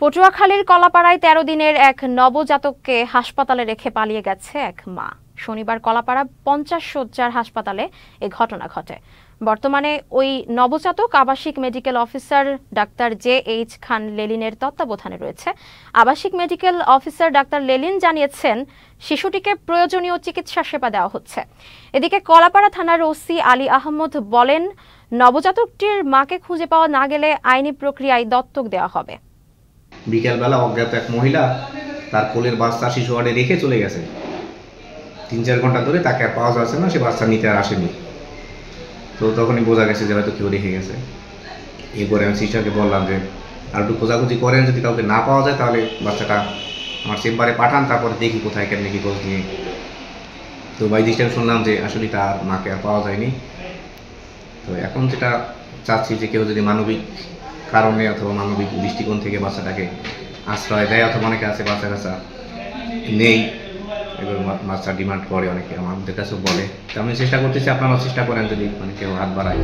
পটুয়াখালীর কলাপাড়ায় ১৩ দিনের এক নবজাতককে হাসপাতালে রেখে পালিয়ে গেছে এক মা। শনিবার কলাপাড়া ৫০ শয্যার হাসপাতালে এ ঘটনা ঘটে। বর্তমানে ওই নবজাতক আবাসিক মেডিকেল অফিসার ডাক্তার জে.এইচ. খান লেলিনের তত্ত্বাবধানে রয়েছে। আবাসিক মেডিকেল অফিসার ডাক্তার লেলিন জানিয়েছেন, শিশুটিকে প্রয়োজনীয় চিকিৎসা সেবা দেওয়া হচ্ছে। এদিকে কলাপাড়া থানার ওসি আলী আহমদ বলেন, নবজাতকটির মাকে খুঁজে পাওয়া না গেলে আইনি প্রক্রিয়ায় দত্তক দেওয়া হবে। বিকেলবেলা অজ্ঞাত এক মহিলা তার কোলের বাচ্চা শিশু ওয়ার্ডে রেখে চলে গেছে। ৩-৪ ঘন্টা ধরে তাকে আর পাওয়া যাচ্ছে না, সে বাচ্চা নিতে আর আসেনি। তো তখনই বোঝা গেছে যে হয়তো কেউ রেখে গেছে। এরপরে আমি সিস্টারকে বললাম যে আর একটু খোঁজাখুঁজি করেন, যদি কাউকে না পাওয়া যায় তাহলে বাচ্চাটা আমার চেম্বারে পাঠান, তারপরে দেখি কোথায় কেমনি কি খোঁজ নিয়ে। তো বাই দিস টাইম শুনলাম যে আসলে তার মাকে আর পাওয়া যায়নি। তো এখন যেটা চাচ্ছি যে কেউ যদি মানবিক কারণে অথবা মানবিক দৃষ্টিকোণ থেকে বাচ্চাটাকে আশ্রয় দেয়, অথবা অনেকে আছে বাচ্চা কাচ্চা নেই, এবার বাচ্চা ডিমান্ড করে, অনেকে আমাদের কাছেও বলে। তো আমি চেষ্টা করতেছি, আপনারাও চেষ্টা করেন যদি কেউ হাত বাড়ায়।